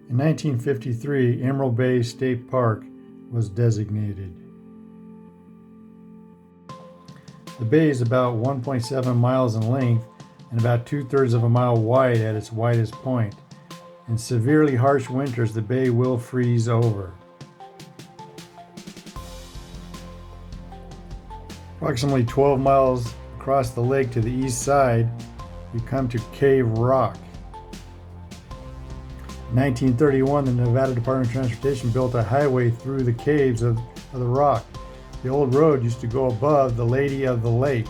In 1953, Emerald Bay State Park was designated. The bay is about 1.7 miles in length and about 2/3 of a mile wide at its widest point. In severely harsh winters, the bay will freeze over. Approximately 12 miles across the lake to the east side, we come to Cave Rock. In 1931, the Nevada Department of Transportation built a highway through the caves of the rock. The old road used to go above the Lady of the Lake.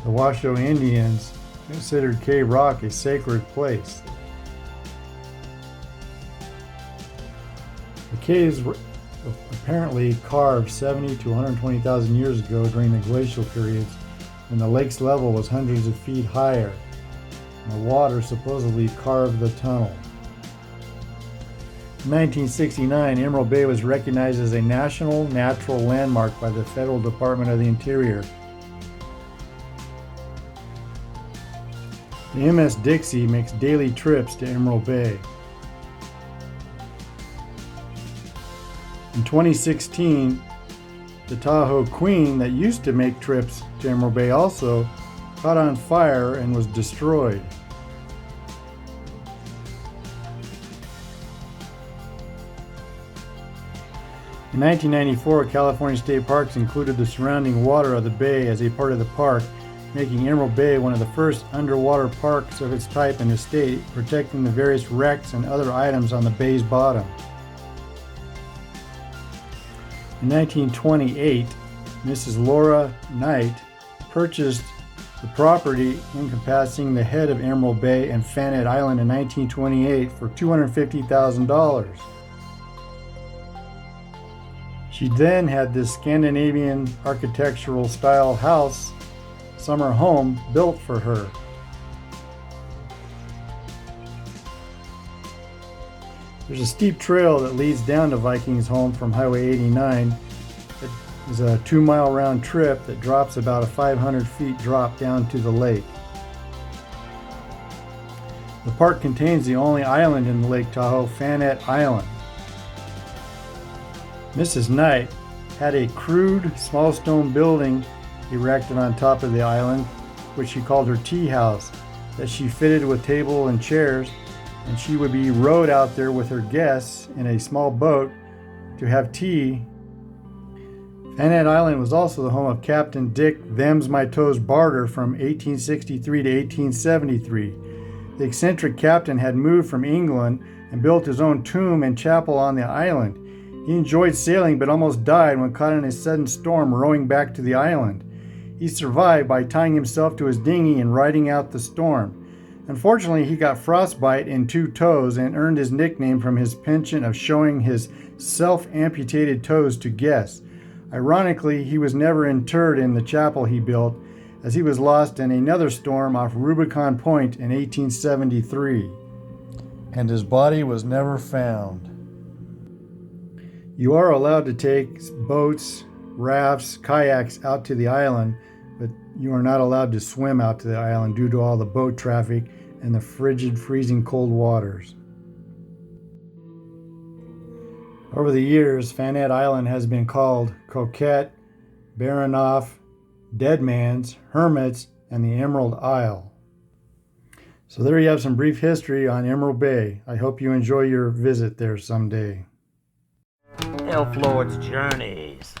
The Washoe Indians considered Cave Rock a sacred place. The caves were apparently carved 70 to 120,000 years ago during the glacial periods when the lake's level was hundreds of feet higher, and the water supposedly carved the tunnel. In 1969, Emerald Bay was recognized as a National Natural Landmark by the Federal Department of the Interior. The MS Dixie makes daily trips to Emerald Bay. In 2016, the Tahoe Queen that used to make trips to Emerald Bay also caught on fire and was destroyed. In 1994, California State Parks included the surrounding water of the bay as a part of the park, making Emerald Bay one of the first underwater parks of its type in the state, protecting the various wrecks and other items on the bay's bottom. In 1928, Mrs. Knight purchased the property encompassing the head of Emerald Bay and Fanette Island in 1928 for $250,000. She then had this Scandinavian architectural style house, summer home, built for her. There's a steep trail that leads down to Vikingsholm from Highway 89. It is a 2-mile round trip that drops about a 500 feet drop down to the lake. The park contains the only island in Lake Tahoe, Fanette Island. Mrs. Knight had a crude small stone building erected on top of the island, which she called her tea house, that she fitted with table and chairs, and she would be rowed out there with her guests in a small boat to have tea. Fanette Island was also the home of Captain Dick Them's My Toes Barter from 1863 to 1873. The eccentric captain had moved from England and built his own tomb and chapel on the island. He enjoyed sailing but almost died when caught in a sudden storm rowing back to the island. He survived by tying himself to his dinghy and riding out the storm. Unfortunately, he got frostbite in 2 toes and earned his nickname from his penchant of showing his self-amputated toes to guests. Ironically, he was never interred in the chapel he built, as he was lost in another storm off Rubicon Point in 1873, and his body was never found. You are allowed to take boats, rafts, kayaks out to the island, but you are not allowed to swim out to the island due to all the boat traffic and the frigid, freezing cold waters. Over the years, Fanette Island has been called Coquette, Baranoff, Deadman's, Hermit's, and the Emerald Isle. So there you have some brief history on Emerald Bay. I hope you enjoy your visit there someday. Elf Lord's Journeys.